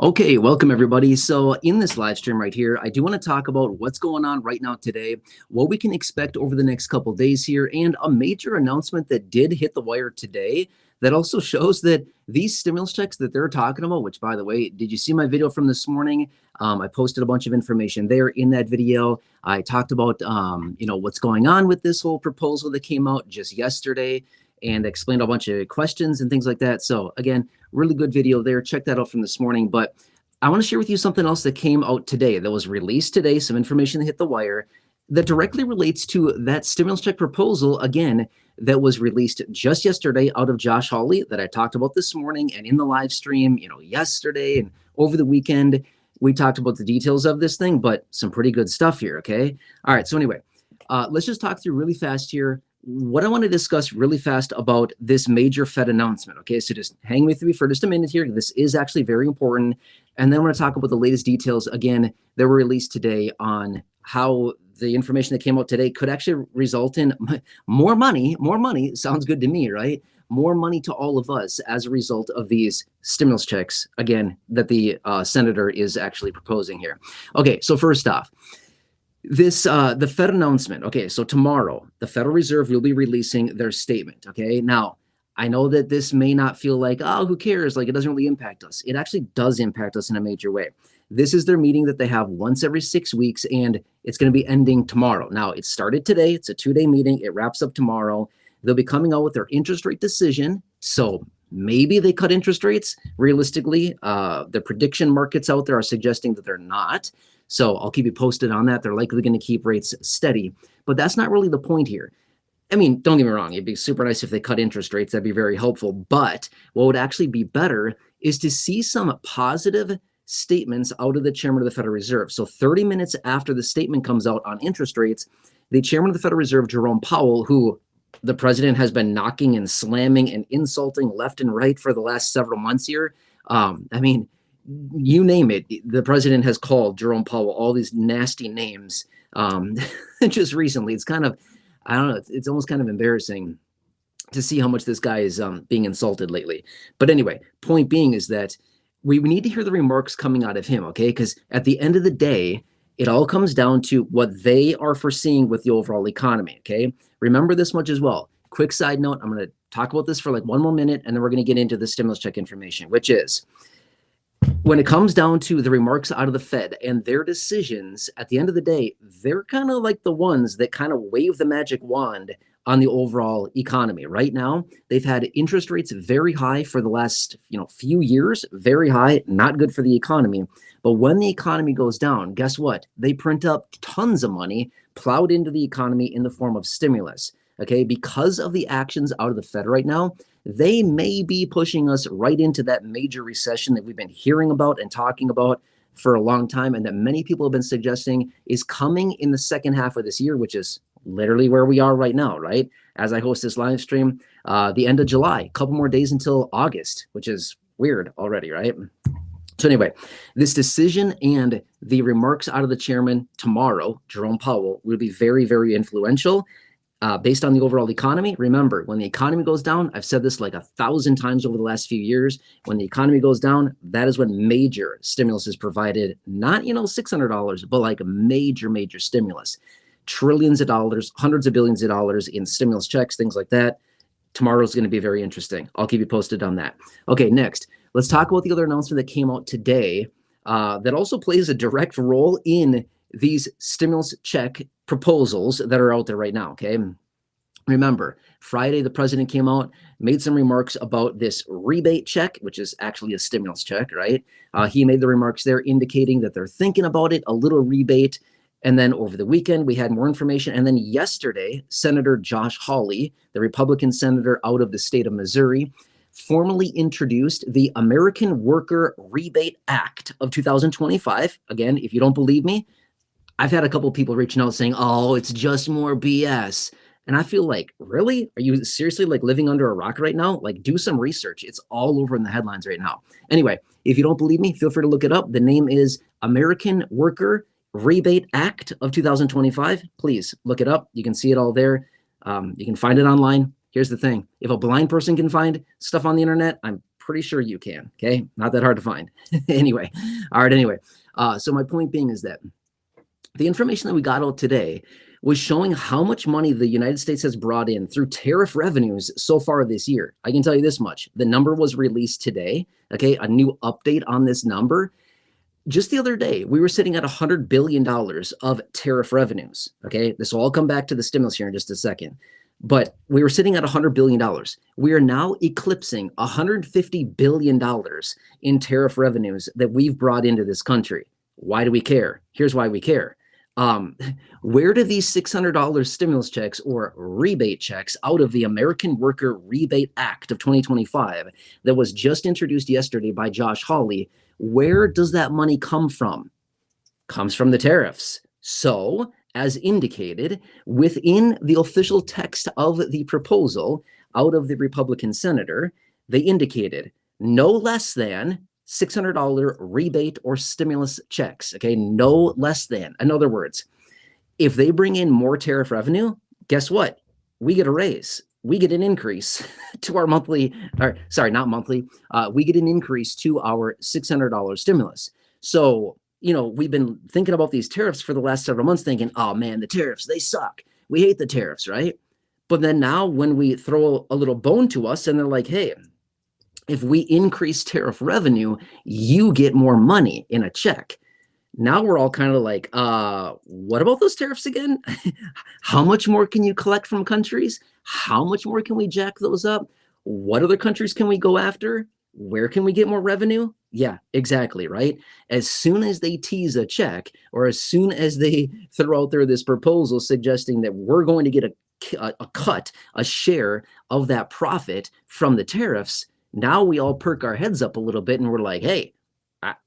Okay, welcome everybody. So in this live stream right here, I do want to talk about what's going on right now today, what we can expect over the next couple days here, and a major announcement that did hit the wire today that also shows that these stimulus checks that they're talking about, which by the way, did you see my video from this morning? I posted a bunch of information there in that video. I talked about, what's going on with this whole proposal that came out just yesterday and explained a bunch of questions and things like that. So again, really good video there. Check that out from this morning. But I want to share with you something else that came out today, that was released today, some information that hit the wire that directly relates to that stimulus check proposal, again, that was released just yesterday out of Josh Hawley that I talked about this morning and in the live stream, yesterday and over the weekend. We talked about the details of this thing, but some pretty good stuff here, okay? All right, so anyway, let's just talk through really fast here what I want to discuss really fast about this major Fed announcement. Okay, so just hang with me for just a minute here. This is actually very important. And then I'm going to talk about the latest details, again, that were released today on how the information that came out today could actually result in more money. More money sounds good to me, right? More money to all of us as a result of these stimulus checks, again, that the senator is actually proposing here. Okay, so first off, the Fed announcement. Okay, so tomorrow the Federal Reserve will be releasing their statement. Okay, now I know that this may not feel like, oh, who cares? Like, it doesn't really impact us. It actually does impact us in a major way. This is their meeting that they have once every 6 weeks, and it's going to be ending tomorrow. Now, it started today. It's a 2-day meeting. It wraps up tomorrow. They'll be coming out with their interest rate decision. So maybe they cut interest rates. Realistically, the prediction markets out there are suggesting that they're not. So I'll keep you posted on that. They're likely going to keep rates steady, but that's not really the point here. I mean, don't get me wrong. It'd be super nice if they cut interest rates. That'd be very helpful. But what would actually be better is to see some positive statements out of the chairman of the Federal Reserve. So 30 minutes after the statement comes out on interest rates, the chairman of the Federal Reserve, Jerome Powell, who the president has been knocking and slamming and insulting left and right for the last several months here. You name it, the president has called Jerome Powell all these nasty names just recently. It's kind of, I don't know, it's almost kind of embarrassing to see how much this guy is being insulted lately. But anyway, point being is that we need to hear the remarks coming out of him, okay? Because at the end of the day, it all comes down to what they are foreseeing with the overall economy, okay? Remember this much as well. Quick side note, I'm going to talk about this for like 1 more minute, and then we're going to get into the stimulus check information, which is, when it comes down to the remarks out of the Fed and their decisions, at the end of the day, they're kind of like the ones that kind of wave the magic wand on the overall economy. Right now, they've had interest rates very high for the last few years, very high, not good for the economy. But when the economy goes down, guess what? They print up tons of money plowed into the economy in the form of stimulus. Okay, because of the actions out of the Fed right now, they may be pushing us right into that major recession that we've been hearing about and talking about for a long time, and that many people have been suggesting is coming in the second half of this year, which is literally where we are right now, right? As I host this live stream, the end of July, a couple more days until August, which is weird already, right? So anyway, this decision and the remarks out of the chairman tomorrow, Jerome Powell, will be very, very influential. Based on the overall economy. Remember, when the economy goes down, I've said this like 1,000 times over the last few years, when the economy goes down, that is when major stimulus is provided, not, $600, but like a major, major stimulus. Trillions of dollars, hundreds of billions of dollars in stimulus checks, things like that. Tomorrow's going to be very interesting. I'll keep you posted on that. Okay, next, let's talk about the other announcement that came out today that also plays a direct role in these stimulus check proposals that are out there right now, okay? Remember, Friday, the president came out, made some remarks about this rebate check, which is actually a stimulus check, right? He made the remarks there indicating that they're thinking about it, a little rebate. And then over the weekend, we had more information. And then yesterday, Senator Josh Hawley, the Republican senator out of the state of Missouri, formally introduced the American Worker Rebate Act of 2025. Again, if you don't believe me, I've had a couple of people reaching out saying, oh, it's just more BS. And I feel like, really? Are you seriously like living under a rock right now? Like, do some research. It's all over in the headlines right now. Anyway, if you don't believe me, feel free to look it up. The name is American Worker Rebate Act of 2025. Please look it up. You can see it all there. You can find it online. Here's the thing. If a blind person can find stuff on the internet, I'm pretty sure you can. Okay, not that hard to find. Anyway, all right. Anyway, so my point being is that the information that we got out today was showing how much money the United States has brought in through tariff revenues so far this year. I can tell you this much. The number was released today. Okay, a new update on this number. Just the other day, we were sitting at $100 billion of tariff revenues. Okay, this will all come back to the stimulus here in just a second. But we were sitting at $100 billion. We are now eclipsing $150 billion in tariff revenues that we've brought into this country. Why do we care? Here's why we care. Where do these $600 stimulus checks or rebate checks out of the American Worker Rebate Act of 2025 that was just introduced yesterday by Josh Hawley, where does that money come from? Comes from the tariffs. So, as indicated, within the official text of the proposal out of the Republican senator, they indicated no less than $600 rebate or stimulus checks, okay? No less than. In other words, if they bring in more tariff revenue, guess what? We get a raise. We get an increase to our monthly, or sorry, not monthly. We get an increase to our $600 stimulus. So, you know, we've been thinking about these tariffs for the last several months thinking, oh man, the tariffs, they suck. We hate the tariffs, right? But then now when we throw a little bone to us and they're like, hey, if we increase tariff revenue, you get more money in a check. Now we're all kind of like, what about those tariffs again? How much more can you collect from countries? How much more can we jack those up? What other countries can we go after? Where can we get more revenue? Yeah, exactly, right? As soon as they tease a check, or as soon as they throw out there this proposal suggesting that we're going to get a cut, a share of that profit from the tariffs, now we all perk our heads up a little bit and we're like, hey,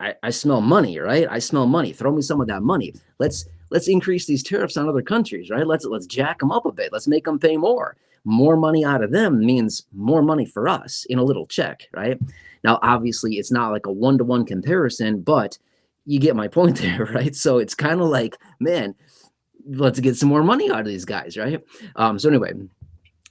I smell money, right? I smell money. Throw me some of that money. Let's increase these tariffs on other countries, right? Let's jack them up a bit. Let's make them pay more. More money out of them means more money for us in a little check, right? Now, obviously, it's not like a one-to-one comparison, but you get my point there, right? So it's kind of like, man, let's get some more money out of these guys, right? So anyway,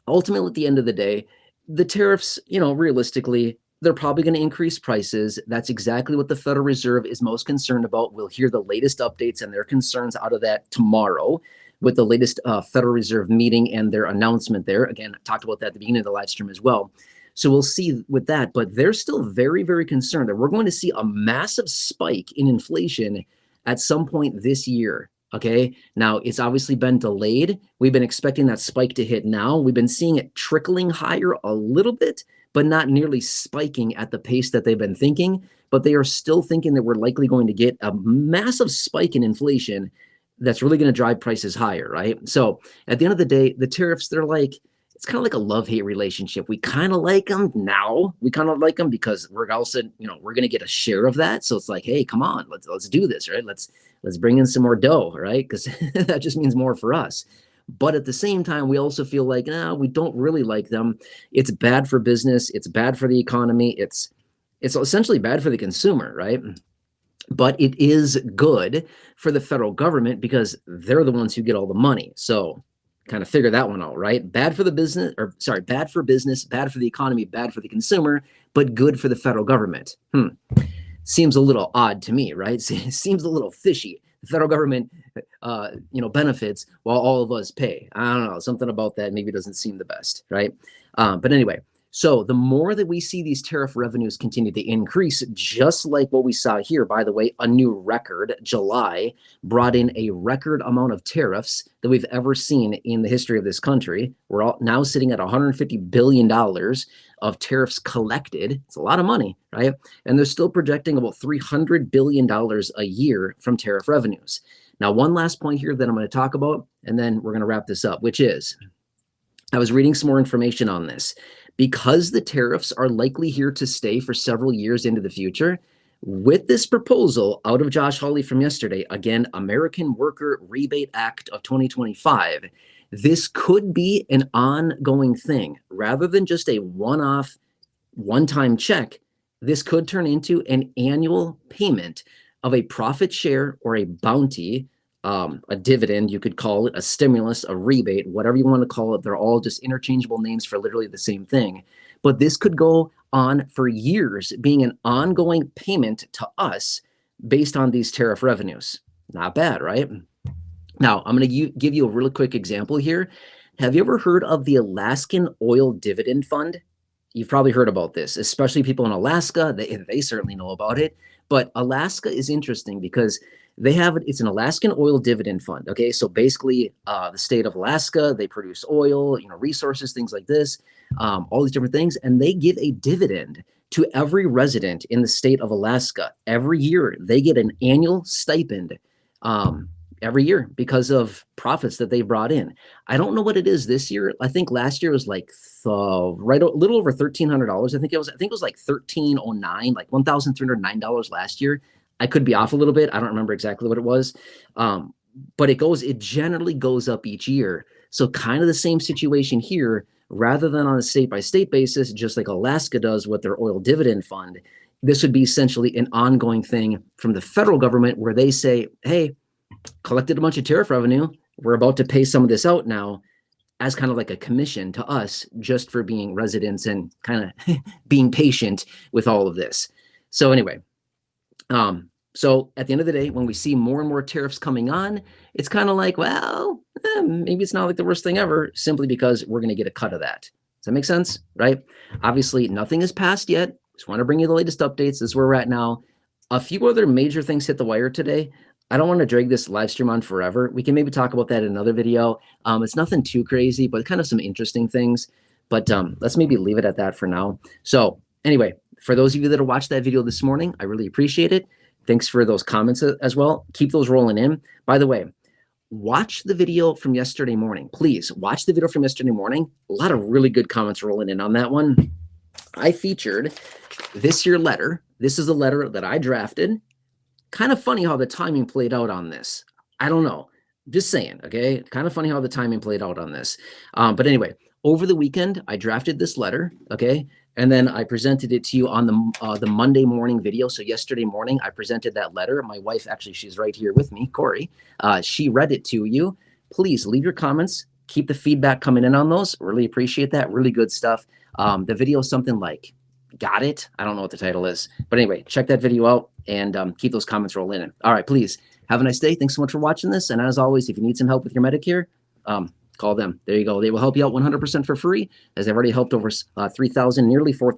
ultimately, at the end of the day, the tariffs, you know, realistically, they're probably going to increase prices. That's exactly what the Federal Reserve is most concerned about. We'll hear the latest updates and their concerns out of that tomorrow with the latest Federal Reserve meeting and their announcement there. Again, I talked about that at the beginning of the live stream as well. So we'll see with that, but they're still very, very concerned that we're going to see a massive spike in inflation at some point this year. Okay, now it's obviously been delayed. We've been expecting that spike to hit now. We've been seeing it trickling higher a little bit, but not nearly spiking at the pace that they've been thinking. But they are still thinking that we're likely going to get a massive spike in inflation that's really going to drive prices higher, right? So at the end of the day, the tariffs, they're like, it's kind of like a love-hate relationship. We kind of like them now. We kind of like them because we're also, you know, we're going to get a share of that. So it's like, hey, come on, let's do this, right? Let's bring in some more dough, right? Because that just means more for us. But at the same time, we also feel like, no, we don't really like them. It's bad for business. It's bad for the economy. It's essentially bad for the consumer, right? But it is good for the federal government because they're the ones who get all the money. So kind of figure that one out, right? Bad for the business, or sorry, bad for business, bad for the economy, bad for the consumer, but good for the federal government. Seems a little odd to me, right? Seems a little fishy. The federal government, benefits while all of us pay. I don't know, something about that maybe doesn't seem the best, right? But anyway, so the more that we see these tariff revenues continue to increase, just like what we saw here, by the way, a new record, July brought in a record amount of tariffs that we've ever seen in the history of this country. We're all now sitting at $150 billion of tariffs collected. It's a lot of money, right? And they're still projecting about $300 billion a year from tariff revenues. Now, one last point here that I'm going to talk about, and then we're going to wrap this up, which is, I was reading some more information on this. Because the tariffs are likely here to stay for several years into the future, with this proposal out of Josh Hawley from yesterday, again, American Worker Rebate Act of 2025, this could be an ongoing thing. Rather than just a one-off, one-time check, this could turn into an annual payment of a profit share or a bounty, a dividend, you could call it, a stimulus, a rebate, whatever you want to call it. They're all just interchangeable names for literally the same thing. But this could go on for years being an ongoing payment to us based on these tariff revenues. Not bad, right? Now, I'm going to give you a really quick example here. Have you ever heard of the Alaskan Oil Dividend Fund? You've probably heard about this, especially people in Alaska. They certainly know about it. But Alaska is interesting because it's an Alaskan oil dividend fund. Okay, so basically, the state of Alaska, they produce oil, resources, things like this, all these different things, and they give a dividend to every resident in the state of Alaska every year. They get an annual stipend. Every year because of profits that they brought in. I don't know what it is this year. I think last year was like a little over $1,300. I think it was like $1,309, like $1,309 last year. I could be off a little bit. I don't remember exactly what it was. But it generally goes up each year. So kind of the same situation here, rather than on a state by state basis, just like Alaska does with their oil dividend fund. This would be essentially an ongoing thing from the federal government where they say, hey, collected a bunch of tariff revenue. We're about to pay some of this out now as kind of like a commission to us just for being residents and kind of being patient with all of this. So anyway, so at the end of the day, when we see more and more tariffs coming on, it's kind of like, well, maybe it's not like the worst thing ever, simply because we're going to get a cut of that. Does that make sense? Right? Obviously, nothing is passed yet. Just want to bring you the latest updates. This is where we're at now. A few other major things hit the wire today. I don't want to drag this live stream on forever. We can maybe talk about that in another video. It's nothing too crazy, but kind of some interesting things. But let's maybe leave it at that for now. So anyway, for those of you that have watched that video this morning, I really appreciate it. Thanks for those comments as well. Keep those rolling in. By the way, watch the video from yesterday morning. Please watch the video from yesterday morning. A lot of really good comments rolling in on that one. I featured this year letter. This is a letter that I drafted. Kind of funny how the timing played out on this. I don't know. Just saying, okay? Kind of funny how the timing played out on this. But anyway, over the weekend, I drafted this letter, okay? And then I presented it to you on the Monday morning video. So yesterday morning, I presented that letter. My wife, actually, she's right here with me, Corey. She read it to you. Please leave your comments. Keep the feedback coming in on those. Really appreciate that. Really good stuff. The video is something like, got it? I don't know what the title is. But anyway, check that video out and keep those comments rolling in. All right, please have a nice day. Thanks so much for watching this. And as always, if you need some help with your Medicare, call them. There you go. They will help you out 100% for free, as they've already helped over 3,000, nearly 4,000.